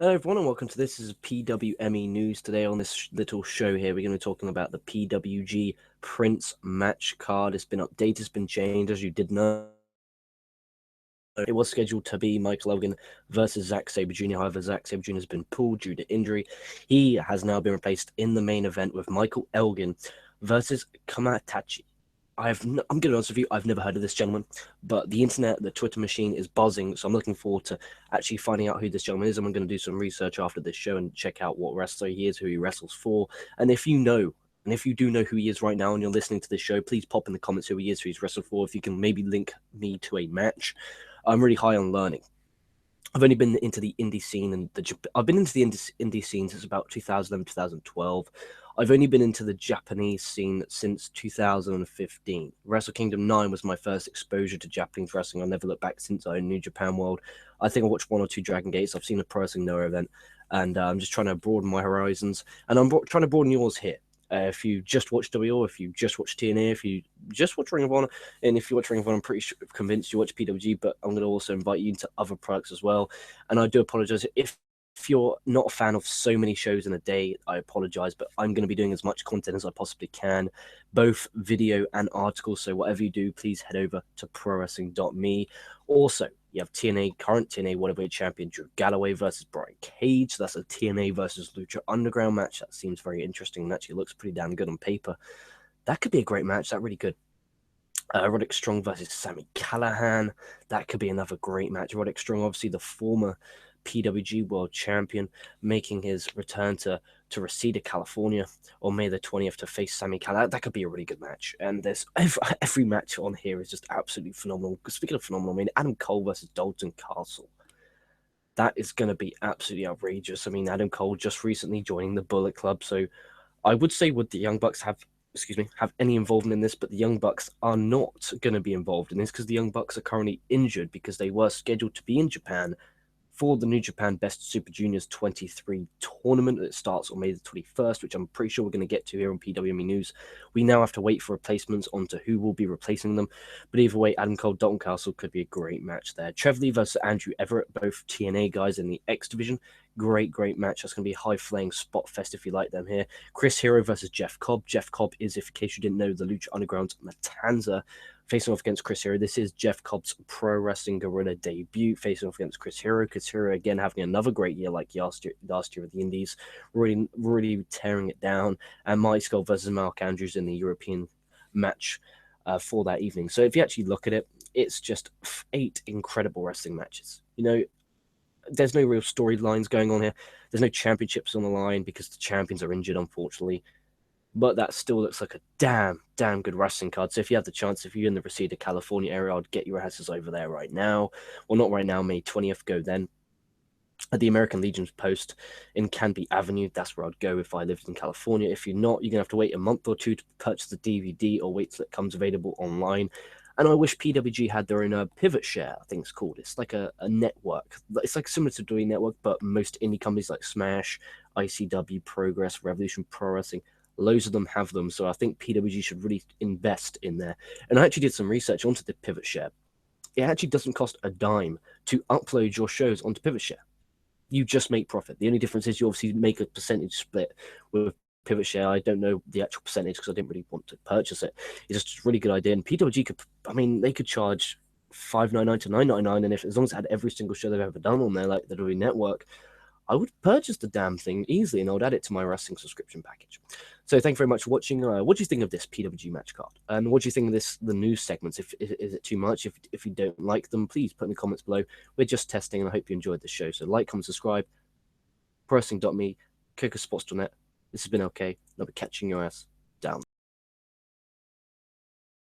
Hello everyone and welcome to this is PWME news. Today on this little show here we're going to be talking about the PWG Prince match card. It's been updated, it's been changed, as you did know. It was scheduled to be Michael Elgin versus Zack Sabre Jr. However, Zack Sabre Jr. has been pulled due to injury. He has now been replaced in the main event with Michael Elgin versus Kamatachi. I'm going to be honest with you, I've never heard of this gentleman, but the internet, the Twitter machine is buzzing, so I'm looking forward to actually finding out who this gentleman is. I'm going to do some research after this show and check out what wrestler he is, who he wrestles for, and if you do know who he is right now and you're listening to this show, please pop in the comments who he is, who he's wrestled for. If you can maybe link me to a match. I'm really high on learning. I've only been into the indie scene and I've been into the indie scene since about 2011, 2012. I've only been into the Japanese scene since 2015. Wrestle Kingdom 9 was my first exposure to Japanese wrestling. I'll never look back since I owned New Japan World. I think I watched 1 or 2 Dragon Gates. I've seen a Pro Wrestling Noah event, and I'm just trying to broaden my horizons. And I'm trying to broaden yours here. If you just watch WO, if you just watch TNA, if you just watch Ring of Honor, and if you watch Ring of Honor, I'm pretty convinced you watch PWG, but I'm going to also invite you into other products as well. And I do apologize if you're not a fan of so many shows in a day. I apologize, but I'm going to be doing as much content as I possibly can, both video and articles. So whatever you do, please head over to prowrestling.me. Also, you have current TNA Worldwide Champion Drew Galloway versus Brian Cage. That's a TNA versus Lucha Underground match. That seems very interesting and actually looks pretty damn good on paper. That could be a great match. That's really good. Roderick Strong versus Sami Callihan. That could be another great match. Roderick Strong, obviously the former PWG World Champion, making his return to Reseda, California on May the 20th to face Sami Callihan. That could be a really good match. And there's every match on here is just absolutely phenomenal. Speaking of phenomenal, I mean, Adam Cole versus Dalton Castle. That is going to be absolutely outrageous. I mean, Adam Cole just recently joining the Bullet Club, so I would say would the Young Bucks have any involvement in this, but the Young Bucks are not going to be involved in this because the Young Bucks are currently injured because they were scheduled to be in Japan for the New Japan Best Super Juniors 23 tournament that starts on May the 21st, which I'm pretty sure we're going to get to here on PWME News. We now have to wait for replacements onto who will be replacing them. But either way, Adam Cole, Dalton Castle could be a great match there. Trev Lee versus Andrew Everett, both TNA guys in the X Division. Great match. That's going to be a high-flying spot fest if you like them here. Chris Hero versus Jeff Cobb. Jeff Cobb is, if in case you didn't know, the Lucha Underground's Matanza, facing off against Chris Hero. This is Jeff Cobb's Pro Wrestling Guerrilla debut, facing off against Chris Hero. Chris Hero, again, having another great year like last year with the Indies, really tearing it down. And Marty Skull versus Mark Andrews in the European match for that evening. So if you actually look at it, it's just 8 incredible wrestling matches. You know, there's no real storylines going on here. There's no championships on the line because the champions are injured, unfortunately. But that still looks like a damn good wrestling card. So if you have the chance, if you're in the Reseda, California area, I'd get your asses over there right now. Well, not right now, May 20th, go then. At the American Legion's post in Canby Avenue, that's where I'd go if I lived in California. If you're not, you're going to have to wait a month or 2 to purchase the DVD or wait till it comes available online. And I wish PWG had their own pivot share, I think it's called. It's like a network. It's like similar to WWE Network, but most indie companies like Smash, ICW, Progress, Revolution Pro Wrestling, loads of them have them. So I think PWG should really invest in there. And I actually did some research onto the pivot share. It actually doesn't cost a dime to upload your shows onto pivot share. You just make profit. The only difference is you obviously make a percentage split with pivot share. I don't know the actual percentage because I didn't really want to purchase it. It's just a really good idea. And PWG could, they could charge $5.99 to $9.99, and as long as it had every single show they've ever done on there, like the WWE Network, I would purchase the damn thing easily, and I would add it to my wrestling subscription package. So thank you very much for watching. What do you think of this PWG match card? And what do you think of the news segments? Is it too much? If you don't like them, please put in the comments below. We're just testing, and I hope you enjoyed the show. So like, comment, subscribe. ProWrestling.me, KocoSports.net. This has been okay. I'll be catching your ass down.